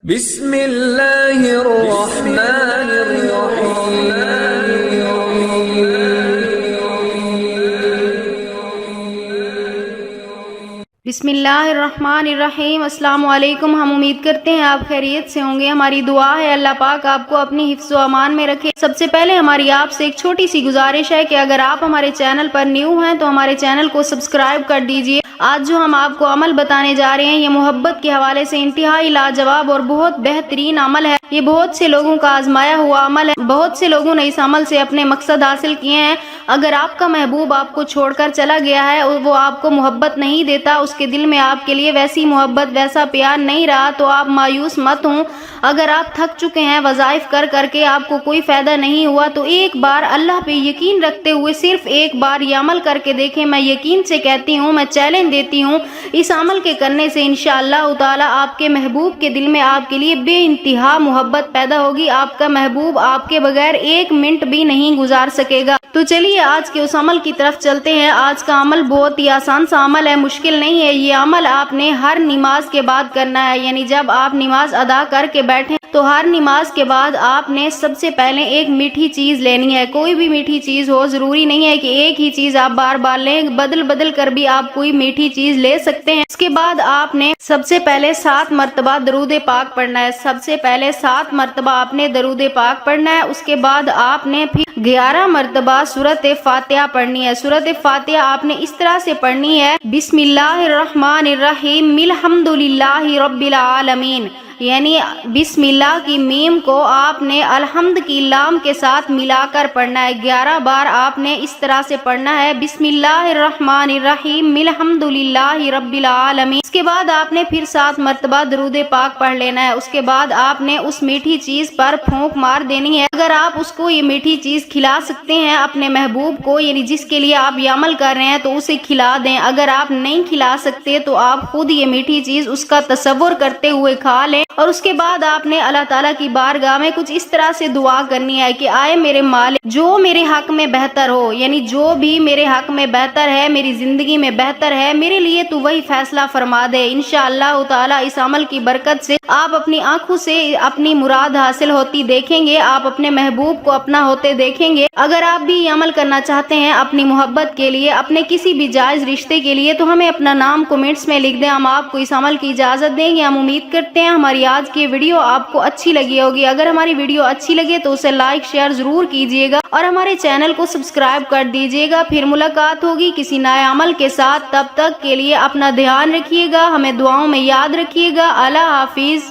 بسم اللہ الرحمن الرحیم بسم اللہ الرحمن الرحیم۔ السلام علیکم۔ ہم امید کرتے ہیں آپ خیریت سے ہوں گے۔ ہماری دعا ہے اللہ پاک آپ کو اپنی حفظ و امان میں رکھے۔ سب سے پہلے ہماری آپ سے ایک چھوٹی سی گزارش ہے کہ اگر آپ ہمارے چینل پر نیو ہیں تو ہمارے چینل کو سبسکرائب کر دیجئے۔ آج جو ہم آپ کو عمل بتانے جا رہے ہیں یہ محبت کے حوالے سے انتہائی لاجواب اور بہت بہترین عمل ہے۔ یہ بہت سے لوگوں کا آزمایا ہوا عمل ہے۔ بہت سے لوگوں نے اس عمل سے اپنے مقصد حاصل کیے ہیں۔ اگر آپ کا محبوب آپ کو چھوڑ کر چلا گیا ہے اور وہ آپ کو محبت نہیں دیتا، اس کے دل میں آپ کے لیے ویسی محبت ویسا پیار نہیں رہا تو آپ مایوس مت ہوں۔ اگر آپ تھک چکے ہیں وظائف کر کر کے آپ کو کوئی فائدہ نہیں ہوا تو ایک بار اللہ پہ یقین رکھتے ہوئے صرف ایک بار یہ عمل کر کے دیکھیں۔ میں یقین سے کہتی ہوں، میں چیلنج دیتی ہوں، اس عمل کے کرنے سے انشاءاللہ تعالی آپ کے محبوب کے دل میں آپ کے لیے بے انتہا محبت پیدا ہوگی۔ آپ کا محبوب آپ کے بغیر ایک منٹ بھی نہیں گزار سکے گا۔ تو چلیے آج کے اس عمل کی طرف چلتے ہیں۔ آج کا عمل بہت ہی آسان سا عمل ہے، مشکل نہیں ہے۔ یہ عمل آپ نے ہر نماز کے بعد کرنا ہے، یعنی جب آپ نماز ادا کر کے بیٹھیں تو ہر نماز کے بعد آپ نے سب سے پہلے ایک میٹھی چیز لینی ہے۔ کوئی بھی میٹھی چیز ہو، ضروری نہیں ہے کہ ایک ہی چیز آپ بار بار لیں، بدل بدل کر بھی آپ کوئی میٹھی چیز لے سکتے ہیں۔ اس کے بعد آپ نے سب سے پہلے 7 مرتبہ درود پاک پڑھنا ہے۔ سب سے پہلے 7 مرتبہ آپ نے درود پاک پڑھنا ہے۔ اس کے بعد آپ نے پھر 11 مرتبہ سورۃ فاتحہ پڑھنی ہے۔ سورۃ فاتحہ آپ نے اس طرح سے پڑھنی ہے: بسم اللہ الرحمن الرحیم الحمد للہ رب العالمین، یعنی بسم اللہ کی میم کو آپ نے الحمد کی لام کے ساتھ ملا کر پڑھنا ہے۔ 11 بار آپ نے اس طرح سے پڑھنا ہے: بسم اللہ الرحمن الرحیم الحمد للہ رب العالمین۔ اس کے بعد آپ نے پھر 7 مرتبہ درود پاک پڑھ لینا ہے۔ اس کے بعد آپ نے اس میٹھی چیز پر پھونک مار دینی ہے۔ اگر آپ اس کو یہ میٹھی چیز کھلا سکتے ہیں اپنے محبوب کو، یعنی جس کے لیے آپ یہ عمل کر رہے ہیں، تو اسے کھلا دیں۔ اگر آپ نہیں کھلا سکتے تو آپ خود یہ میٹھی چیز اس کا تصور کرتے ہوئے کھا لیں۔ اور اس کے بعد آپ نے اللہ تعالیٰ کی بارگاہ میں کچھ اس طرح سے دعا کرنی ہے کہ آئے میرے مالک، جو میرے حق میں بہتر ہو، یعنی جو بھی میرے حق میں بہتر ہے، میری زندگی میں بہتر ہے، میرے لیے تو وہی فیصلہ فرما دے۔ انشاءاللہ تعالیٰ اس عمل کی برکت سے آپ اپنی آنکھوں سے اپنی مراد حاصل ہوتی دیکھیں گے، آپ اپنے محبوب کو اپنا ہوتے دیکھیں گے۔ اگر آپ بھی یہ عمل کرنا چاہتے ہیں اپنی محبت کے لیے، اپنے کسی بھی جائز رشتے کے لیے، تو ہمیں اپنا نام کمنٹس میں لکھ دیں، ہم آپ کو اس عمل کی اجازت دیں گے۔ ہم امید کرتے ہیں ہماری آج کی ویڈیو آپ کو اچھی لگی ہوگی۔ اگر ہماری ویڈیو اچھی لگے تو اسے لائک شیئر ضرور کیجیے گا اور ہمارے چینل کو سبسکرائب کر دیجیے گا۔ پھر ملاقات ہوگی کسی نئے عمل کے ساتھ، تب تک کے لیے اپنا دھیان رکھیے گا، ہمیں دعاؤں میں یاد رکھیے گا۔ اللہ حافظ۔